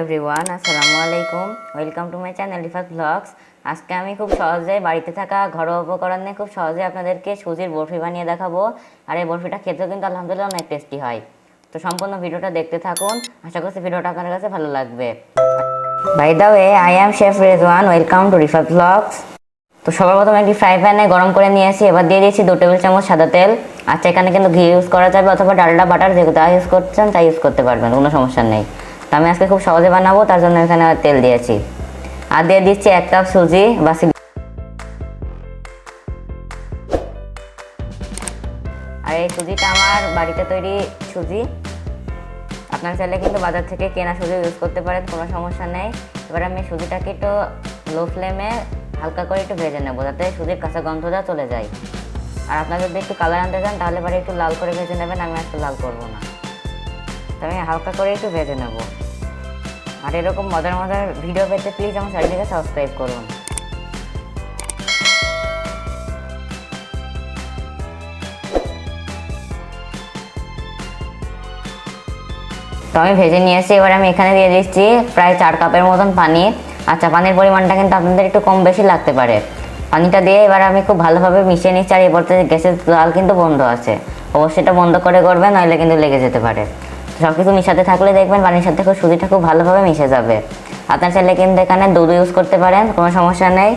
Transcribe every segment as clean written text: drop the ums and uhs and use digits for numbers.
Everyone, আসসালামু আলাইকুম। Welcome to my channel RifatVlogs. আজকে আমি খুব সহজে বাড়িতে থাকা ঘরোয়া উপকরণ নিয়ে খুব সহজে আপনাদেরকে সুজির বরফি বানিয়ে দেখাবো। আর এই বরফিটা খেতেও কিন্তু আলহামদুলিল্লাহ অনেক টেস্টি হয়। তো সম্পূর্ণ ভিডিওটা দেখতে থাকুন, আশা করছি ভিডিওটা আপনার কাছে ভালো লাগবে। By the way, I am chef Rezwan, welcome to RifatVlogs. তো সবার প্রথমে একটি ফ্রাই প্যানে গরম করে নিয়েছি, এবার দিয়ে দিয়েছি 2 টেবিল চামচ সাদা তেল। আচ্ছা, এখানে কিন্তু ঘি ইউজ করা যাবে অথবা ডালডা বাটার, যেগুলো যা ইউজ করছেন তাই ইউজ করতে পারবেন, কোনো সমস্যা নেই। তো আমি আজকে খুব সহজে বানাবো, তার জন্য এখানে তেল দিয়েছি। আর দিয়ে দিচ্ছি 1 কাপ সুজি বাসি। আর এই সুজিটা আমার বাড়িতে তৈরি সুজি, আপনার চাইলে কিন্তু বাজার থেকে কেনা সুজি ইউজ করতে পারেন, কোনো সমস্যা নেই। এবার আমি সুজিটাকে একটু লো ফ্লেমে হালকা করে একটু ভেজে নেবো, যাতে সুজির কাঁচা গন্ধটা চলে যায়। আর আপনারা যদি একটু কালার আনতে চান তাহলে পরে একটু লাল করে ভেজে নেবেন, আমি একটু লাল করবো না। তো আমি হালকা করে একটু ভেজে নেব। আর এরকম মজার মজার ভিডিও পেতে প্লিজ আমার চ্যানেলটিকে সাবস্ক্রাইব করুন। তো আমি ভেজে নিয়েছি, এবার আমি এখানে দিয়ে দিচ্ছি প্রায় 4 কাপের মতন পানি। আচ্ছা, পানির পরিমাণটা কিন্তু আপনাদের একটু কম বেশি লাগতে পারে। পানিটা দিয়ে এবার আমি খুব ভালোভাবে মিশিয়ে নিচ্ছি। আর এরপর গ্যাসের জাল কিন্তু বন্ধ আছে, অবশ্যই এটা বন্ধ করে করবেন, নইলে কিন্তু লেগে যেতে পারে। সব কিছু মিশাতে থাকলে দেখবেন পানির সাথে সুজিটা খুব ভালোভাবে মিশে যাবে। আপনার চাইলে কিন্তু এখানে দুধ ইউজ করতে পারেন, কোনো সমস্যা নেই।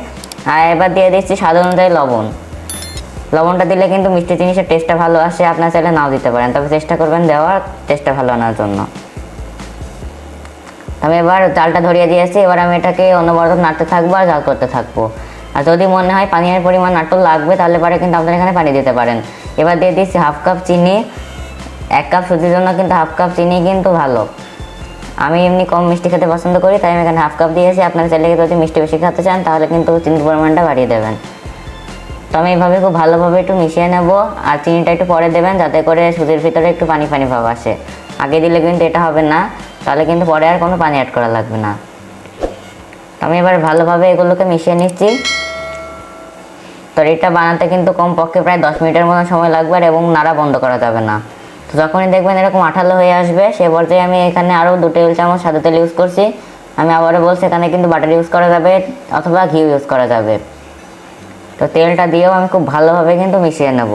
আর এবার দিয়ে দিচ্ছি স্বাদ অনুযায়ী লবণ। লবণটা দিলে কিন্তু মিষ্টি জিনিসের টেস্টটা ভালো আসে, আপনার চাইলে নাও দিতে পারেন, তবে চেষ্টা করবেন দেওয়ার টেস্টটা ভালো আনার জন্য। আমি এবার জালটা ধরিয়ে দিয়েছি, এবার আমি এটাকে অনবরত নাড়তে থাকবো আর জাল করতে থাকবো। আর যদি মনে হয় পানির পরিমাণ নাট্য লাগবে তাহলে পরে কিন্তু আপনারা এখানে পানি দিতে পারেন। এবার দিয়ে দিচ্ছি 1/2 কাপ চিনি। 1 কাপ সুজির জন্য কিন্তু 1/2 কাপ চিনি কিন্তু ভালো। আমি এমনি কম মিষ্টি খেতে পছন্দ করি, তাই আমি এখানে 1/2 কাপ দিয়েছি। আপনারা চাইলে যদি মিষ্টি বেশি খেতে চান তাহলে কিন্তু চিনির পরিমাণটা বাড়িয়ে দেবেন। তো আমি এইভাবে খুব ভালোভাবে একটু মিশিয়ে নেব। আর চিনিটা একটু পরে দেবেন, যাতে করে সুজির ভিতরে একটু পানি পানি ভাব আসে। আগে দিলে কিন্তু এটা হবে না, তাহলে কিন্তু পরে আর কোনো পানি অ্যাড করা লাগবে না। তো আমি এবার ভালোভাবে এগুলোকে মিশিয়ে নিচ্ছি। তো এটা বানাতে কিন্তু কমপক্ষে প্রায় 10 মিনিটের মতো সময় লাগবে, এবং নাড়া বন্ধ করা যাবে না। তো যখনই দেখবেন এরকম আঠালো হয়ে আসবে, সে পর্যায়ে আমি এখানে আরও 2 টেবিল চামচ সাদা তেল ইউজ করছি। আমি আবারও বলছি, এখানে কিন্তু বাটার ইউজ করা যাবে অথবা ঘি ইউজ করা যাবে। তো তেলটা দিয়েও আমি খুব ভালোভাবে কিন্তু মিশিয়ে নেব।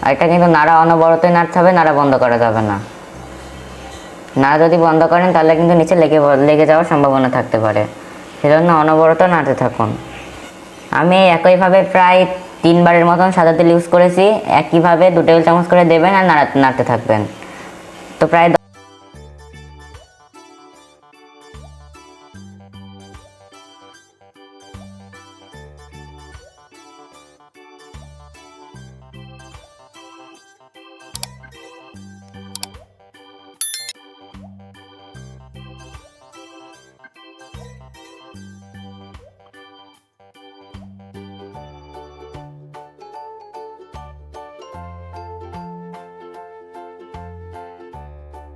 আর এটা কিন্তু নাড়া অনবরতই নাড়তে হবে, নাড়া বন্ধ করা যাবে না। নাড়া যদি বন্ধ করেন তাহলে কিন্তু নিচে লেগে যাওয়ার সম্ভাবনা থাকতে পারে, সেজন্য অনবরত নাড়তে থাকুন। আমি একইভাবে প্রায় 3 বারের মতন সাদা তেল ইউজ করেছি। একইভাবে 2 টেবিল চামচ করে দেবেন আর নাড়তে থাকবেন। তো প্রায়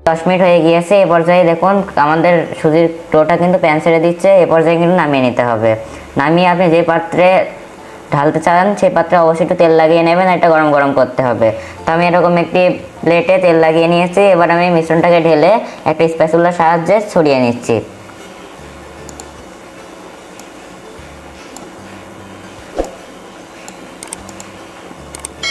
দশ মিনিট হয়ে গিয়েছে। এ পর্যায়ে দেখুন আমাদের সুজির ডোটা কিন্তু প্যান ছেড়ে দিচ্ছে। এ পর্যায়ে কিন্তু নামিয়ে নিতে হবে। নামিয়ে আপনি যে পাত্রে ঢালতে চান সেই পাত্রে অবশ্যই একটু তেল লাগিয়ে নেবেন, এটা গরম গরম করতে হবে। তো আমি এরকম একটি প্লেটে তেল লাগিয়ে নিয়েছি। এবার আমি মিশ্রণটাকে ঢেলে একটা স্প্যাচুলার সাহায্যে ছড়িয়ে নিচ্ছি।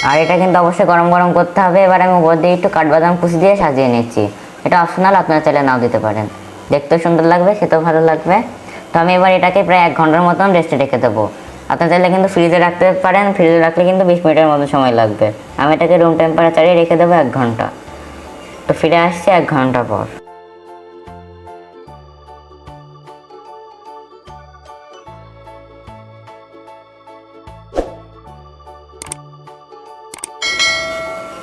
আর এটা কিন্তু অবশ্যই গরম গরম করতে হবে। এবার আমি উপর দিয়ে একটু কাঠবাদাম কুচি দিয়ে সাজিয়ে নিচ্ছি। এটা অপশনাল, আপনারা চাইলে নাও দিতে পারেন, দেখতেও সুন্দর লাগবে, খেতেও ভালো লাগবে। তো আমি এবার এটাকে প্রায় 1 ঘন্টার মতন রেস্টে রেখে দেবো। আপনারা চাইলে কিন্তু ফ্রিজে রাখতে পারেন, ফ্রিজে রাখলে কিন্তু 20 মিনিটের মতো সময় লাগবে। আমি এটাকে রুম টেম্পারেচারে রেখে দেবো 1 ঘন্টা। তো ফিরে আসছি 1 ঘন্টা পর।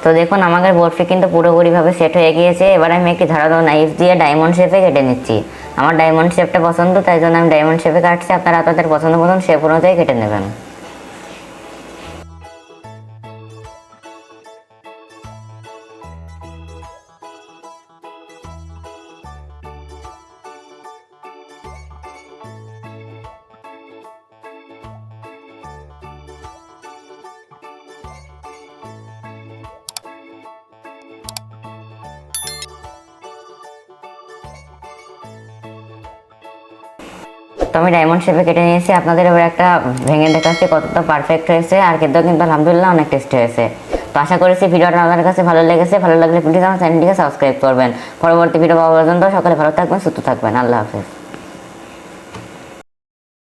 তো দেখুন আমাদের বরফি কিন্তু পুরোপুরিভাবে সেট হয়ে গিয়েছে। এবার আমি একটি ধারালো নাইফ দিয়ে ডায়মন্ড শেপে কেটে নিচ্ছি। আমার ডায়মন্ড শেপটা পছন্দ, তাই জন্য আমি ডায়মন্ড শেপে কাটছি। আপনারা আপনাদের পছন্দ মতন শেপ অনুযায়ী কেটে নেবেন। আমি ডায়মন্ড শেপে কেটে নিয়েছি। আপনাদের এবার একটা ভেঙে দেখাচ্ছি কতটা পারফেক্ট হয়েছে, আর খেতেও কিন্তু আলহামদুলিল্লাহ অনেক টেস্টি হয়েছে। তো আশা করেছি ভিডিওটা আপনাদের কাছে ভালো লেগেছে। ভালো লাগলে প্লিজ আমার চ্যানেলটিকে সাবস্ক্রাইব করবেন। পরবর্তী ভিডিও পাওয়া পর্যন্ত সকলে ভালো থাকবেন, সুস্থ থাকবেন। আল্লাহ হাফেজ।